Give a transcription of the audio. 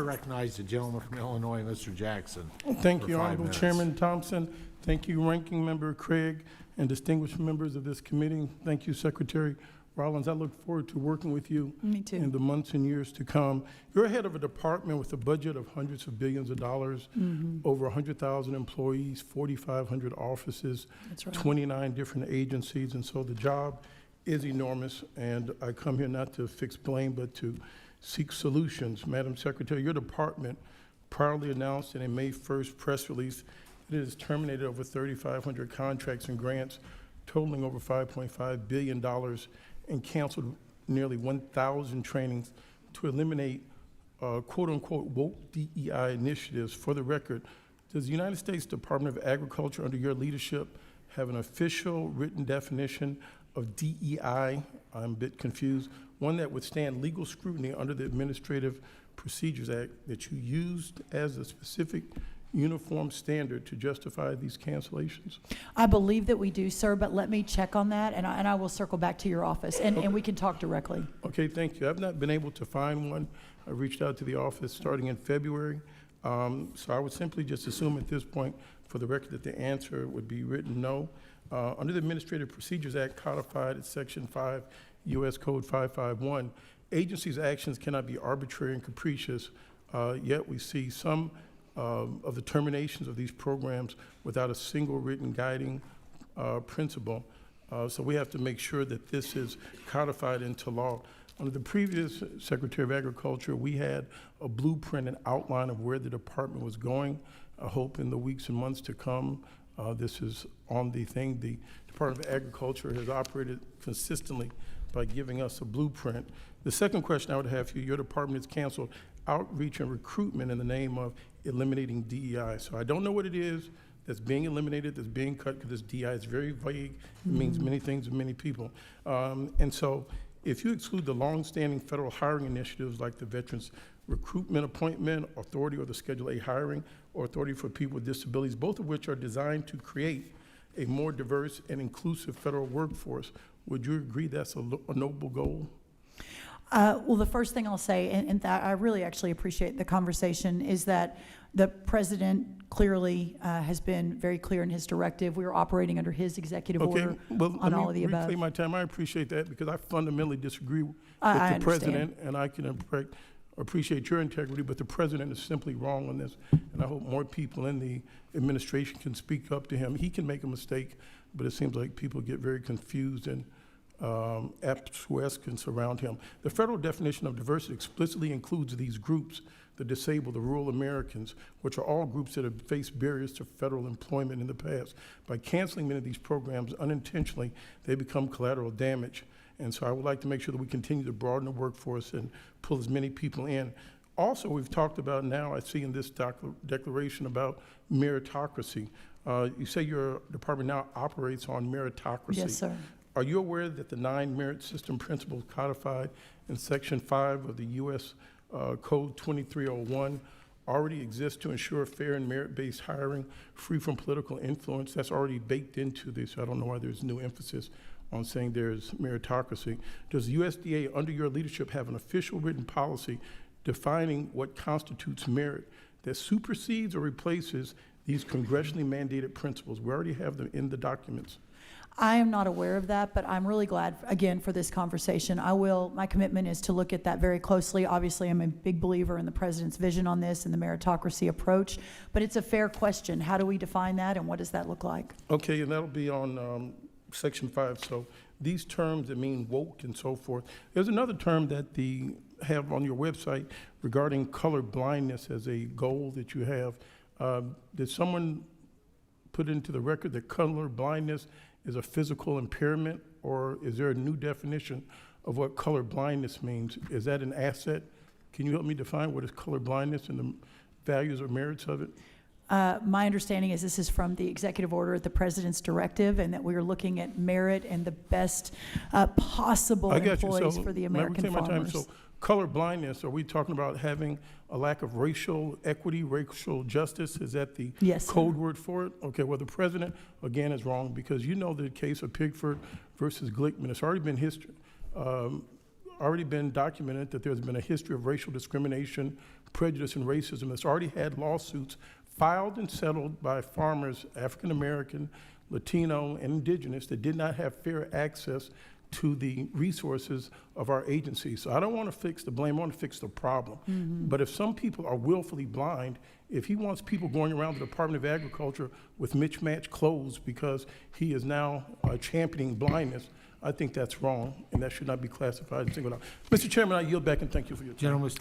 recognize the gentleman from Illinois, Mr. Jackson. Thank for you, 5 Honorable minutes. Chairman Thompson. Thank you, Ranking Member Craig, and distinguished members of this committee. Thank you, Secretary Rollins. I look forward to working with you Me too. in the months and years to come. You're head of a department with a budget of hundreds of billions of dollars, over 100,000 employees, 4,500 offices, That's right. 29 different agencies, and so the job is enormous, and I come here not to fix blame, but to seek solutions. Madam Secretary, your department proudly announced in a May 1st press release that it has terminated over 3,500 contracts and grants totaling over $5.5 billion and canceled nearly 1,000 trainings to eliminate quote-unquote woke DEI initiatives. For the record, does the United States Department of Agriculture under your leadership have an official written definition of DEI? I'm a bit confused. One that would stand legal scrutiny under the Administrative Procedures Act that you used as a specific uniform standard to justify these cancellations? I believe that we do, sir, but let me check on that, and I will circle back to your office, and we can talk directly. Okay, thank you. I've not been able to find one. I reached out to the office starting in February. So I would simply just assume at this point, for the record, that the answer would be written no. Under the Administrative Procedures Act codified at Section 5, U.S. Code 551, agencies' actions cannot be arbitrary and capricious, yet we see some of the terminations of these programs without a single written guiding principle. So we have to make sure that this is codified into law. Under the previous Secretary of Agriculture, we had a blueprint and outline of where the department was going. I hope in the weeks and months to come, this is on the thing. The Department of Agriculture has operated consistently by giving us a blueprint. The second question I would have for you, your department has canceled outreach and recruitment in the name of eliminating DEI. So I don't know what it is that's being eliminated, that's being cut, because this DEI is very vague. It means many things to many people. And so if you exclude the longstanding federal hiring initiatives like the Veterans Recruitment Appointment Authority or the Schedule A Hiring or Authority for People with Disabilities, both of which are designed to create a more diverse and inclusive federal workforce, would you agree that's a noble goal? Well, the first thing I'll say, and I really actually appreciate the conversation, is that the president clearly has been very clear in his directive. We are operating under his executive order on all of the above. Reclaim my time. I appreciate that because I fundamentally disagree with I the president, and I can appreciate your integrity, but the president is simply wrong on this, and I hope more people in the administration can speak up to him. He can make a mistake, but it seems like people get very confused and obtuse around him. The federal definition of diversity explicitly includes these groups: the disabled, the rural Americans, which are all groups that have faced barriers to federal employment in the past. By canceling many of these programs unintentionally, they become collateral damage. And so I would like to make sure that we continue to broaden the workforce and pull as many people in. Also, we've talked about now, I see in this declaration about meritocracy. You say your department now operates on meritocracy. Yes, sir. Are you aware that the 9 merit system principles codified in Section 5 of the U.S. Code 2301 already exist to ensure fair and merit-based hiring free from political influence? That's already baked into this. I don't know why there's new emphasis on saying there's meritocracy. Does the USDA, under your leadership, have an official written policy defining what constitutes merit that supersedes or replaces these congressionally mandated principles? We already have them in the documents. I am not aware of that, but I'm really glad, again, for this conversation. My commitment is to look at that very closely. Obviously, I'm a big believer in the president's vision on this and the meritocracy approach, but it's a fair question. How do we define that, and what does that look like? Okay, and that'll be on Section 5. So these terms that mean woke and so forth. There's another term that the have on your website regarding color blindness as a goal that you have. Did someone put into the record that color blindness is a physical impairment, or is there a new definition of what color blindness means? Is that an asset? Can you help me define what is color blindness and the values or merits of it? My understanding is this is from the executive order at the president's directive, and that we are looking at merit and the best possible employees for the American farmers. So color blindness, are we talking about having a lack of racial equity, racial justice? Is that the code word for it? Okay, well, the president, again, is wrong, because you know the case of Pigford versus Glickman. It's already been history. Are already been documented that there's been a history of racial discrimination, prejudice, and racism. It's already had lawsuits filed and settled by farmers, African American, Latino, and indigenous, that did not have fair access to the resources of our agency. So I don't want to fix the blame, I want to fix the problem. But if some people are willfully blind, if he wants people going around the Department of Agriculture with mismatched clothes because he is now championing blindness, I think that's wrong, and that should not be classified and singled out. Mr. Chairman, I yield back and thank you for your time. Gentleman's